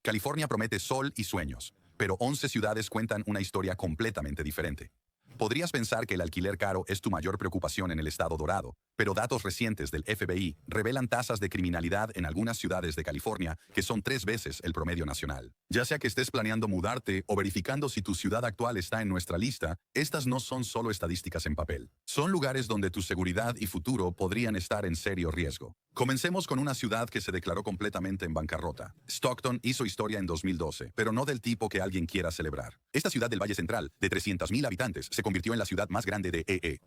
California promete sol y sueños, pero 11 ciudades cuentan una historia completamente diferente. Podrías pensar que el alquiler caro es tu mayor preocupación en el estado dorado, pero datos recientes del FBI revelan tasas de criminalidad en algunas ciudades de California que son 3 veces el promedio nacional. Ya sea que estés planeando mudarte o verificando si tu ciudad actual está en nuestra lista, estas no son solo estadísticas en papel. Son lugares donde tu seguridad y futuro podrían estar en serio riesgo. Comencemos con una ciudad que se declaró completamente en bancarrota. Stockton hizo historia en 2012, pero no del tipo que alguien quiera celebrar. Esta ciudad del Valle Central, de 300,000 habitantes, se convirtió en la ciudad más grande de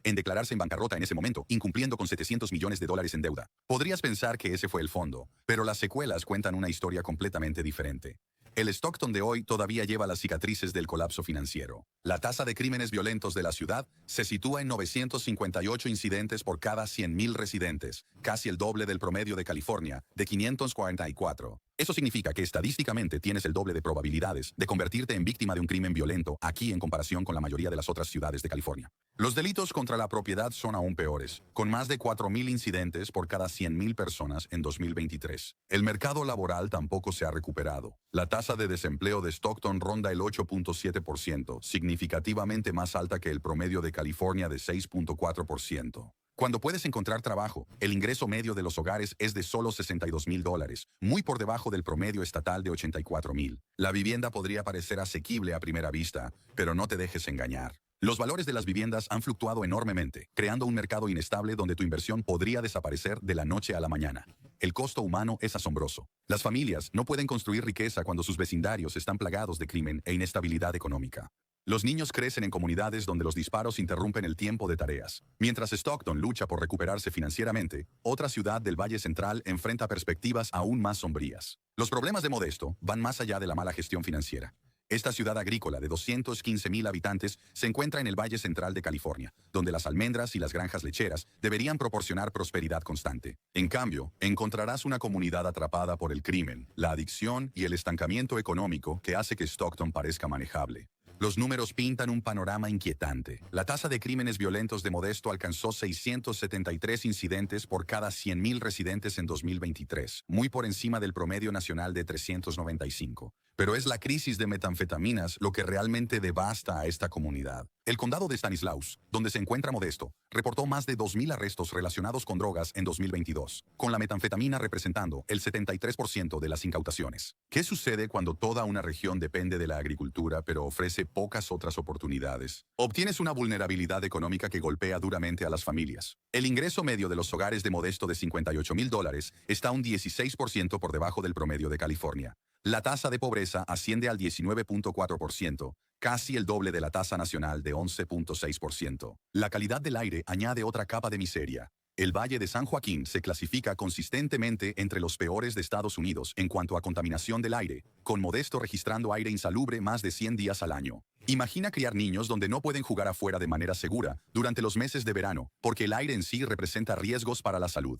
en declararse en bancarrota en ese momento, incumpliendo con $700 millones en deuda. Podrías pensar que ese fue el fondo, pero las secuelas cuentan una historia completamente diferente. El Stockton de hoy todavía lleva las cicatrices del colapso financiero. La tasa de crímenes violentos de la ciudad se sitúa en 958 incidentes por cada 100,000 residentes, casi el doble del promedio de California, de 544. Eso significa que estadísticamente tienes el doble de probabilidades de convertirte en víctima de un crimen violento aquí en comparación con la mayoría de las otras ciudades de California. Los delitos contra la propiedad son aún peores, con más de 4,000 incidentes por cada 100,000 personas en 2023. El mercado laboral tampoco se ha recuperado. La tasa de desempleo de Stockton ronda el 8.7%, significativamente más alta que el promedio de California de 6.4%. Cuando puedes encontrar trabajo, el ingreso medio de los hogares es de solo $62,000, muy por debajo del promedio estatal de $84,000. La vivienda podría parecer asequible a primera vista, pero no te dejes engañar. Los valores de las viviendas han fluctuado enormemente, creando un mercado inestable donde tu inversión podría desaparecer de la noche a la mañana. El costo humano es asombroso. Las familias no pueden construir riqueza cuando sus vecindarios están plagados de crimen e inestabilidad económica. Los niños crecen en comunidades donde los disparos interrumpen el tiempo de tareas. Mientras Stockton lucha por recuperarse financieramente, otra ciudad del Valle Central enfrenta perspectivas aún más sombrías. Los problemas de Modesto van más allá de la mala gestión financiera. Esta ciudad agrícola de 215,000 habitantes se encuentra en el Valle Central de California, donde las almendras y las granjas lecheras deberían proporcionar prosperidad constante. En cambio, encontrarás una comunidad atrapada por el crimen, la adicción y el estancamiento económico que hace que Stockton parezca manejable. Los números pintan un panorama inquietante. La tasa de crímenes violentos de Modesto alcanzó 673 incidentes por cada 100,000 residentes en 2023, muy por encima del promedio nacional de 395. Pero es la crisis de metanfetaminas lo que realmente devasta a esta comunidad. El condado de Stanislaus, donde se encuentra Modesto, reportó más de 2,000 arrestos relacionados con drogas en 2022, con la metanfetamina representando el 73% de las incautaciones. ¿Qué sucede cuando toda una región depende de la agricultura pero ofrece pocas otras oportunidades? Obtienes una vulnerabilidad económica que golpea duramente a las familias. El ingreso medio de los hogares de Modesto de $58,000 está un 16% por debajo del promedio de California. La tasa de pobreza asciende al 19.4%, casi el doble de la tasa nacional de 11.6%. La calidad del aire añade otra capa de miseria. El Valle de San Joaquín se clasifica consistentemente entre los peores de Estados Unidos en cuanto a contaminación del aire, con Modesto registrando aire insalubre más de 100 días al año. Imagina criar niños donde no pueden jugar afuera de manera segura durante los meses de verano, porque el aire en sí representa riesgos para la salud.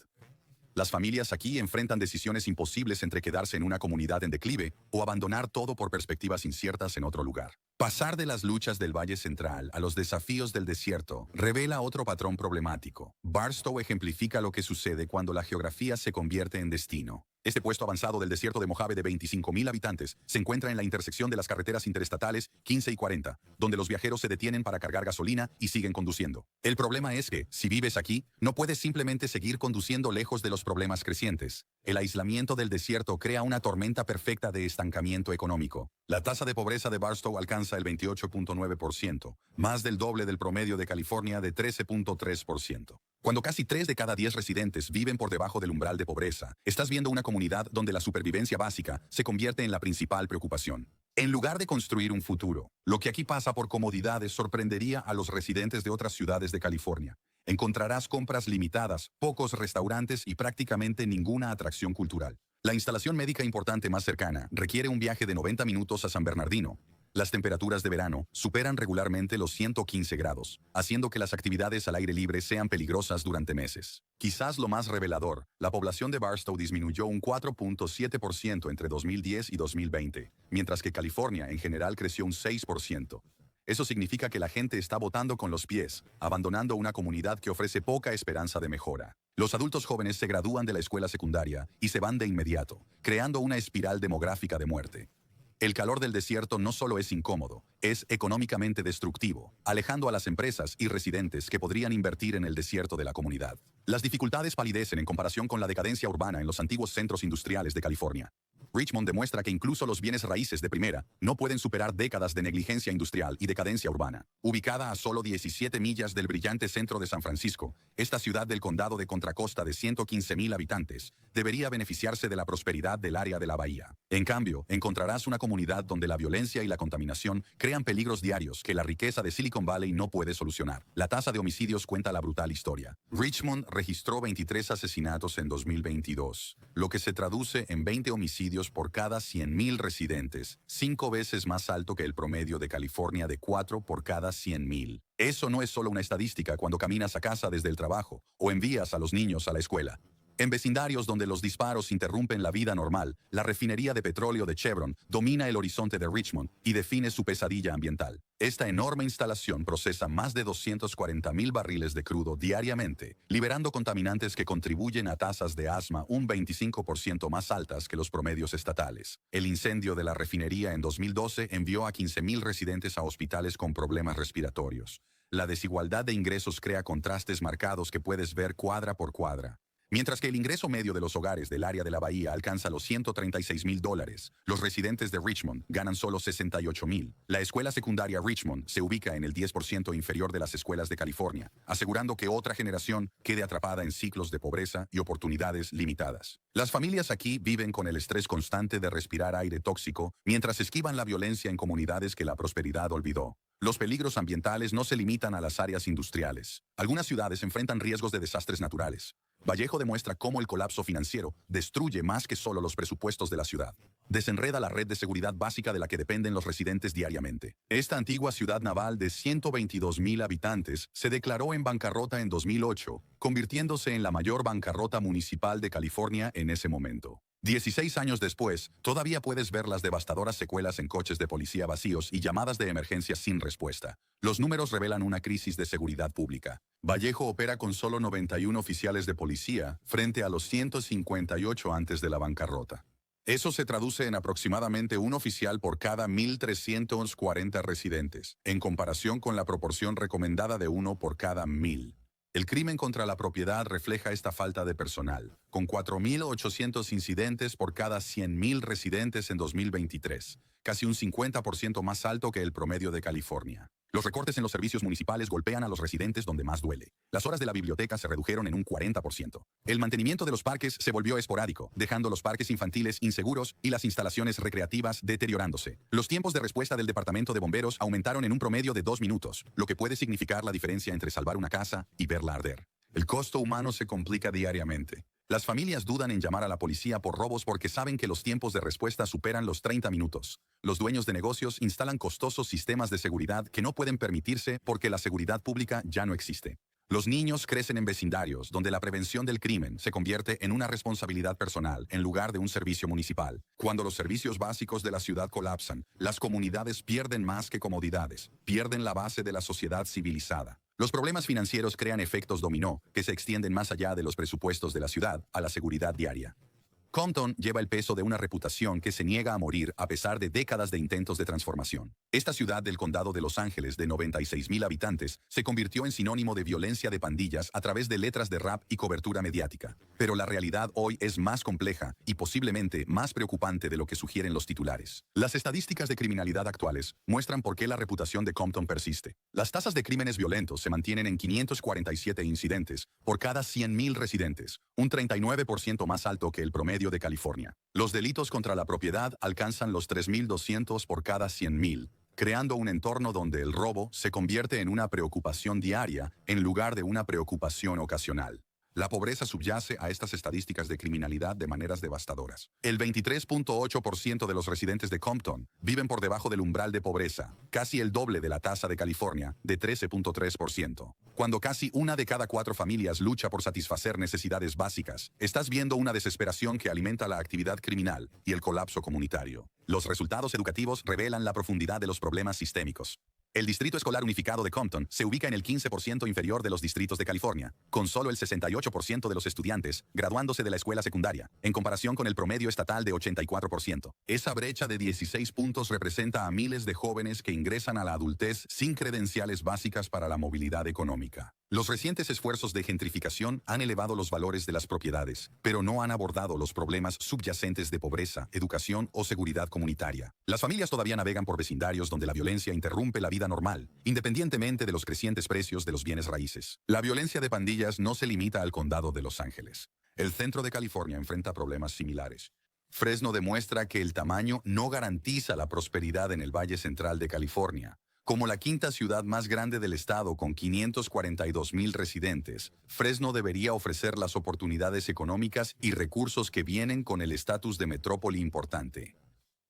Las familias aquí enfrentan decisiones imposibles entre quedarse en una comunidad en declive o abandonar todo por perspectivas inciertas en otro lugar. Pasar de las luchas del Valle Central a los desafíos del desierto revela otro patrón problemático. Barstow ejemplifica lo que sucede cuando la geografía se convierte en destino. Este puesto avanzado del desierto de Mojave de 25,000 habitantes se encuentra en la intersección de las carreteras interestatales 15 y 40, donde los viajeros se detienen para cargar gasolina y siguen conduciendo. El problema es que, si vives aquí, no puedes simplemente seguir conduciendo lejos de los problemas crecientes. El aislamiento del desierto crea una tormenta perfecta de estancamiento económico. La tasa de pobreza de Barstow alcanza el 28.9%, más del doble del promedio de California de 13.3%. Cuando casi 3 de cada 10 residentes viven por debajo del umbral de pobreza, estás viendo una comunidad donde la supervivencia básica se convierte en la principal preocupación. En lugar de construir un futuro, lo que aquí pasa por comodidades sorprendería a los residentes de otras ciudades de California. Encontrarás compras limitadas, pocos restaurantes y prácticamente ninguna atracción cultural. La instalación médica importante más cercana requiere un viaje de 90 minutos a San Bernardino. Las temperaturas de verano superan regularmente los 115 grados, haciendo que las actividades al aire libre sean peligrosas durante meses. Quizás lo más revelador, la población de Barstow disminuyó un 4.7% entre 2010 y 2020, mientras que California en general creció un 6%. Eso significa que la gente está votando con los pies, abandonando una comunidad que ofrece poca esperanza de mejora. Los adultos jóvenes se gradúan de la escuela secundaria y se van de inmediato, creando una espiral demográfica de muerte. El calor del desierto no solo es incómodo, es económicamente destructivo, alejando a las empresas y residentes que podrían invertir en el desierto de la comunidad. Las dificultades palidecen en comparación con la decadencia urbana en los antiguos centros industriales de California. Richmond demuestra que incluso los bienes raíces de primera no pueden superar décadas de negligencia industrial y decadencia urbana. Ubicada a solo 17 millas del brillante centro de San Francisco, esta ciudad del condado de Contra Costa de 115,000 habitantes debería beneficiarse de la prosperidad del área de la bahía. En cambio, encontrarás una comunidad donde la violencia y la contaminación crean peligros diarios que la riqueza de Silicon Valley no puede solucionar. La tasa de homicidios cuenta la brutal historia. Richmond registró 23 asesinatos en 2022, lo que se traduce en 20 homicidios por cada 100,000 residentes, 5 veces más alto que el promedio de California de 4 por cada 100,000. Eso no es solo una estadística cuando caminas a casa desde el trabajo o envías a los niños a la escuela. En vecindarios donde los disparos interrumpen la vida normal, la refinería de petróleo de Chevron domina el horizonte de Richmond y define su pesadilla ambiental. Esta enorme instalación procesa más de 240,000 barriles de crudo diariamente, liberando contaminantes que contribuyen a tasas de asma un 25% más altas que los promedios estatales. El incendio de la refinería en 2012 envió a 15,000 residentes a hospitales con problemas respiratorios. La desigualdad de ingresos crea contrastes marcados que puedes ver cuadra por cuadra. Mientras que el ingreso medio de los hogares del área de la bahía alcanza los $136,000, los residentes de Richmond ganan solo $68,000. La escuela secundaria Richmond se ubica en el 10% inferior de las escuelas de California, asegurando que otra generación quede atrapada en ciclos de pobreza y oportunidades limitadas. Las familias aquí viven con el estrés constante de respirar aire tóxico mientras esquivan la violencia en comunidades que la prosperidad olvidó. Los peligros ambientales no se limitan a las áreas industriales. Algunas ciudades enfrentan riesgos de desastres naturales. Vallejo demuestra cómo el colapso financiero destruye más que solo los presupuestos de la ciudad. Desenreda la red de seguridad básica de la que dependen los residentes diariamente. Esta antigua ciudad naval de 122,000 habitantes se declaró en bancarrota en 2008, convirtiéndose en la mayor bancarrota municipal de California en ese momento. 16 años después, todavía puedes ver las devastadoras secuelas en coches de policía vacíos y llamadas de emergencia sin respuesta. Los números revelan una crisis de seguridad pública. Vallejo opera con solo 91 oficiales de policía frente a los 158 antes de la bancarrota. Eso se traduce en aproximadamente un oficial por cada 1,340 residentes, en comparación con la proporción recomendada de uno por cada 1,000. El crimen contra la propiedad refleja esta falta de personal, con 4,800 incidentes por cada 100,000 residentes en 2023, casi un 50% más alto que el promedio de California. Los recortes en los servicios municipales golpean a los residentes donde más duele. Las horas de la biblioteca se redujeron en un 40%. El mantenimiento de los parques se volvió esporádico, dejando los parques infantiles inseguros y las instalaciones recreativas deteriorándose. Los tiempos de respuesta del Departamento de Bomberos aumentaron en un promedio de 2 minutos, lo que puede significar la diferencia entre salvar una casa y verla arder. El costo humano se complica diariamente. Las familias dudan en llamar a la policía por robos porque saben que los tiempos de respuesta superan los 30 minutos. Los dueños de negocios instalan costosos sistemas de seguridad que no pueden permitirse porque la seguridad pública ya no existe. Los niños crecen en vecindarios donde la prevención del crimen se convierte en una responsabilidad personal en lugar de un servicio municipal. Cuando los servicios básicos de la ciudad colapsan, las comunidades pierden más que comodidades, pierden la base de la sociedad civilizada. Los problemas financieros crean efectos dominó que se extienden más allá de los presupuestos de la ciudad a la seguridad diaria. Compton lleva el peso de una reputación que se niega a morir a pesar de décadas de intentos de transformación. Esta ciudad del condado de Los Ángeles de 96,000 habitantes se convirtió en sinónimo de violencia de pandillas a través de letras de rap y cobertura mediática. Pero la realidad hoy es más compleja y posiblemente más preocupante de lo que sugieren los titulares. Las estadísticas de criminalidad actuales muestran por qué la reputación de Compton persiste. Las tasas de crímenes violentos se mantienen en 547 incidentes por cada 100,000 residentes, un 39% más alto que el promedio de California. Los delitos contra la propiedad alcanzan los 3,200 por cada 100,000, creando un entorno donde el robo se convierte en una preocupación diaria en lugar de una preocupación ocasional. La pobreza subyace a estas estadísticas de criminalidad de maneras devastadoras. El 23,8% de los residentes de Compton viven por debajo del umbral de pobreza, casi el doble de la tasa de California, de 13,3%. Cuando casi una de cada 4 familias lucha por satisfacer necesidades básicas, estás viendo una desesperación que alimenta la actividad criminal y el colapso comunitario. Los resultados educativos revelan la profundidad de los problemas sistémicos. El Distrito Escolar Unificado de Compton se ubica en el 15% inferior de los distritos de California, con solo el 68% de los estudiantes graduándose de la escuela secundaria, en comparación con el promedio estatal de 84%. Esa brecha de 16 puntos representa a miles de jóvenes que ingresan a la adultez sin credenciales básicas para la movilidad económica. Los recientes esfuerzos de gentrificación han elevado los valores de las propiedades, pero no han abordado los problemas subyacentes de pobreza, educación o seguridad comunitaria. Las familias todavía navegan por vecindarios donde la violencia interrumpe la vida normal, independientemente de los crecientes precios de los bienes raíces. La violencia de pandillas no se limita al condado de Los Ángeles. El centro de California enfrenta problemas similares. Fresno demuestra que el tamaño no garantiza la prosperidad en el Valle Central de California. Como la quinta ciudad más grande del estado con 542,000 residentes, Fresno debería ofrecer las oportunidades económicas y recursos que vienen con el estatus de metrópoli importante.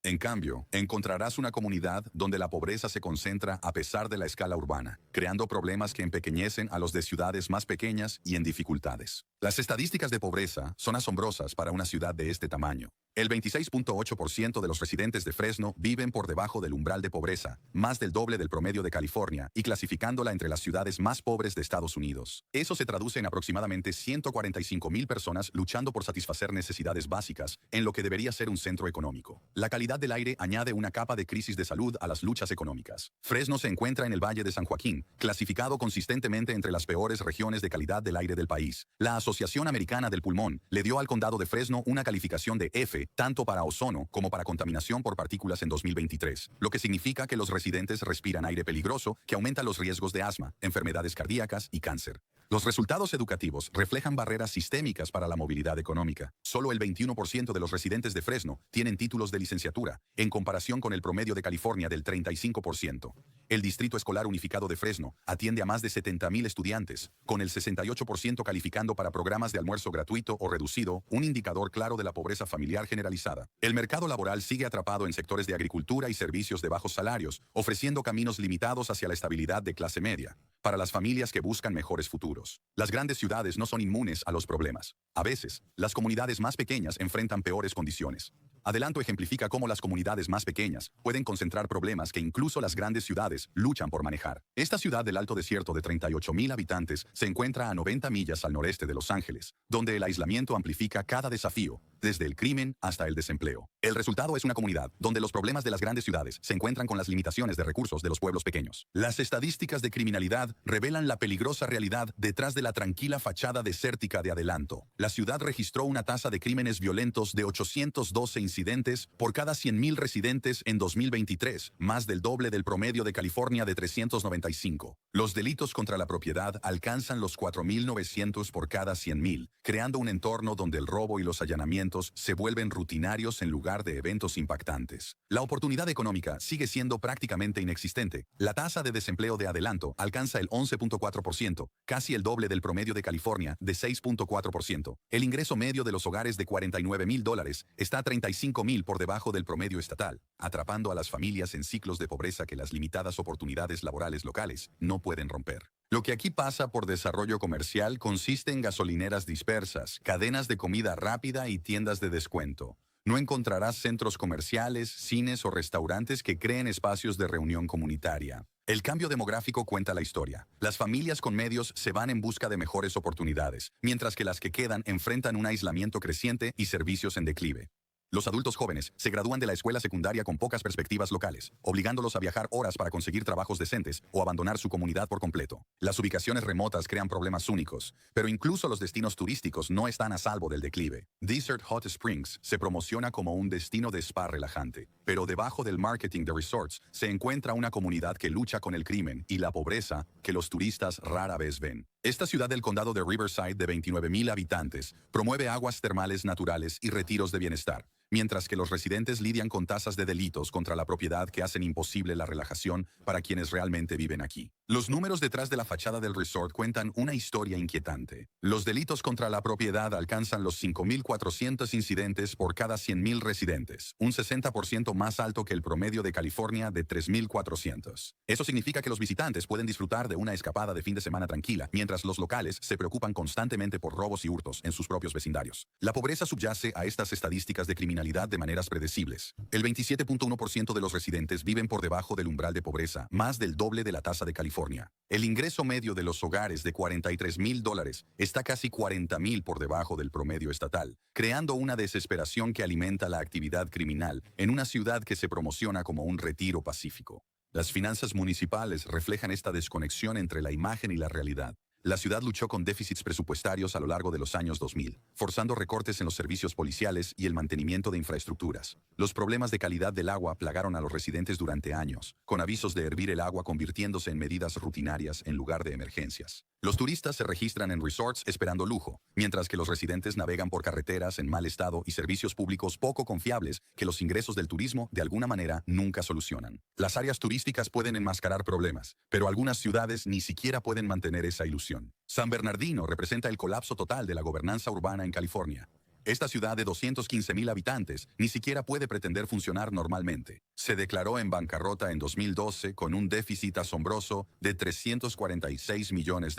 En cambio, encontrarás una comunidad donde la pobreza se concentra a pesar de la escala urbana, creando problemas que empequeñecen a los de ciudades más pequeñas y en dificultades. Las estadísticas de pobreza son asombrosas para una ciudad de este tamaño. El 26.8% de los residentes de Fresno viven por debajo del umbral de pobreza, más del doble del promedio de California y clasificándola entre las ciudades más pobres de Estados Unidos. Eso se traduce en aproximadamente 145,000 personas luchando por satisfacer necesidades básicas en lo que debería ser un centro económico. La calidad del aire añade una capa de crisis de salud a las luchas económicas. Fresno se encuentra en el Valle de San Joaquín, clasificado consistentemente entre las peores regiones de calidad del aire del país. La Asociación Americana del Pulmón le dio al condado de Fresno una calificación de F, tanto para ozono como para contaminación por partículas en 2023, lo que significa que los residentes respiran aire peligroso que aumenta los riesgos de asma, enfermedades cardíacas y cáncer. Los resultados educativos reflejan barreras sistémicas para la movilidad económica. Solo el 21% de los residentes de Fresno tienen títulos de licenciatura, en comparación con el promedio de California del 35%. El Distrito Escolar Unificado de Fresno atiende a más de 70,000 estudiantes, con el 68% calificando para programas de almuerzo gratuito o reducido, un indicador claro de la pobreza familiar generalizada. El mercado laboral sigue atrapado en sectores de agricultura y servicios de bajos salarios, ofreciendo caminos limitados hacia la estabilidad de clase media, para las familias que buscan mejores futuros. Las grandes ciudades no son inmunes a los problemas. A veces, las comunidades más pequeñas enfrentan peores condiciones. Adelanto ejemplifica cómo las comunidades más pequeñas pueden concentrar problemas que incluso las grandes ciudades luchan por manejar. Esta ciudad del Alto Desierto de 38,000 habitantes se encuentra a 90 millas al noreste de Los Ángeles, donde el aislamiento amplifica cada desafío, desde el crimen hasta el desempleo. El resultado es una comunidad donde los problemas de las grandes ciudades se encuentran con las limitaciones de recursos de los pueblos pequeños. Las estadísticas de criminalidad revelan la peligrosa realidad detrás de la tranquila fachada desértica de Adelanto. La ciudad registró una tasa de crímenes violentos de 812 incidentes por cada 100,000 residentes en 2023, más del doble del promedio de California de 395. Los delitos contra la propiedad alcanzan los 4,900 por cada 100,000, creando un entorno donde el robo y los allanamientos se vuelven rutinarios en lugar de eventos impactantes. La oportunidad económica sigue siendo prácticamente inexistente. La tasa de desempleo de Adelanto alcanza el 11.4%, casi el doble del promedio de California de 6.4%. El ingreso medio de los hogares de $49,000 está a 35,000 por debajo del promedio estatal, atrapando a las familias en ciclos de pobreza que las limitadas oportunidades laborales locales no pueden romper. Lo que aquí pasa por desarrollo comercial consiste en gasolineras dispersas, cadenas de comida rápida y tiendas de descuento. No encontrarás centros comerciales, cines o restaurantes que creen espacios de reunión comunitaria. El cambio demográfico cuenta la historia. Las familias con medios se van en busca de mejores oportunidades, mientras que las que quedan enfrentan un aislamiento creciente y servicios en declive. Los adultos jóvenes se gradúan de la escuela secundaria con pocas perspectivas locales, obligándolos a viajar horas para conseguir trabajos decentes o abandonar su comunidad por completo. Las ubicaciones remotas crean problemas únicos, pero incluso los destinos turísticos no están a salvo del declive. Desert Hot Springs se promociona como un destino de spa relajante, pero debajo del marketing de resorts se encuentra una comunidad que lucha con el crimen y la pobreza que los turistas rara vez ven. Esta ciudad del condado de Riverside de 29,000 habitantes promueve aguas termales naturales y retiros de bienestar, mientras que los residentes lidian con tasas de delitos contra la propiedad que hacen imposible la relajación para quienes realmente viven aquí. Los números detrás de la fachada del resort cuentan una historia inquietante. Los delitos contra la propiedad alcanzan los 5,400 incidentes por cada 100,000 residentes, un 60% más alto que el promedio de California de 3,400. Eso significa que los visitantes pueden disfrutar de una escapada de fin de semana tranquila, mientras los locales se preocupan constantemente por robos y hurtos en sus propios vecindarios. La pobreza subyace a estas estadísticas de criminalidad criminalidad de maneras predecibles. El 27.1% de los residentes viven por debajo del umbral de pobreza, más del doble de la tasa de California. El ingreso medio de los hogares de $43,000 está casi 40,000 por debajo del promedio estatal, creando una desesperación que alimenta la actividad criminal en una ciudad que se promociona como un retiro pacífico. Las finanzas municipales reflejan esta desconexión entre la imagen y la realidad. La ciudad luchó con déficits presupuestarios a lo largo de los años 2000, forzando recortes en los servicios policiales y el mantenimiento de infraestructuras. Los problemas de calidad del agua plagaron a los residentes durante años, con avisos de hervir el agua convirtiéndose en medidas rutinarias en lugar de emergencias. Los turistas se registran en resorts esperando lujo, mientras que los residentes navegan por carreteras en mal estado y servicios públicos poco confiables que los ingresos del turismo, de alguna manera, nunca solucionan. Las áreas turísticas pueden enmascarar problemas, pero algunas ciudades ni siquiera pueden mantener esa ilusión. San Bernardino representa el colapso total de la gobernanza urbana en California. Esta ciudad de 215,000 habitantes ni siquiera puede pretender funcionar normalmente. Se declaró en bancarrota en 2012 con un déficit asombroso de $346 millones.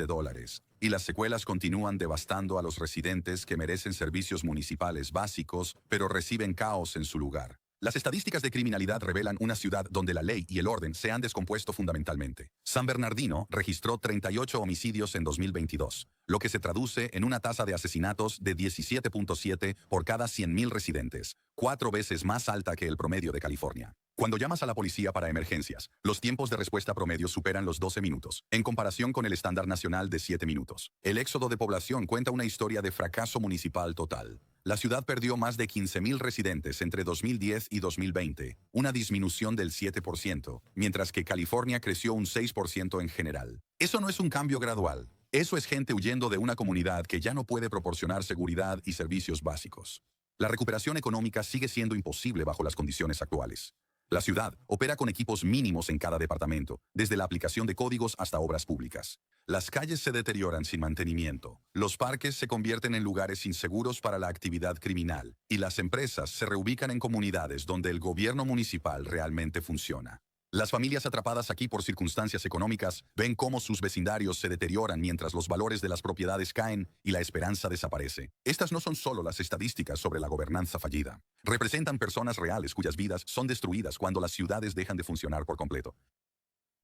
Y las secuelas continúan devastando a los residentes que merecen servicios municipales básicos, pero reciben caos en su lugar. Las estadísticas de criminalidad revelan una ciudad donde la ley y el orden se han descompuesto fundamentalmente. San Bernardino registró 38 homicidios en 2022, lo que se traduce en una tasa de asesinatos de 17.7 por cada 100,000 residentes, 4 veces más alta que el promedio de California. Cuando llamas a la policía para emergencias, los tiempos de respuesta promedio superan los 12 minutos, en comparación con el estándar nacional de 7 minutos. El éxodo de población cuenta una historia de fracaso municipal total. La ciudad perdió más de 15,000 residentes entre 2010 y 2020, una disminución del 7%, mientras que California creció un 6% en general. Eso no es un cambio gradual. Eso es gente huyendo de una comunidad que ya no puede proporcionar seguridad y servicios básicos. La recuperación económica sigue siendo imposible bajo las condiciones actuales. La ciudad opera con equipos mínimos en cada departamento, desde la aplicación de códigos hasta obras públicas. Las calles se deterioran sin mantenimiento, los parques se convierten en lugares inseguros para la actividad criminal, y las empresas se reubican en comunidades donde el gobierno municipal realmente funciona. Las familias atrapadas aquí por circunstancias económicas ven cómo sus vecindarios se deterioran mientras los valores de las propiedades caen y la esperanza desaparece. Estas no son solo las estadísticas sobre la gobernanza fallida. Representan personas reales cuyas vidas son destruidas cuando las ciudades dejan de funcionar por completo.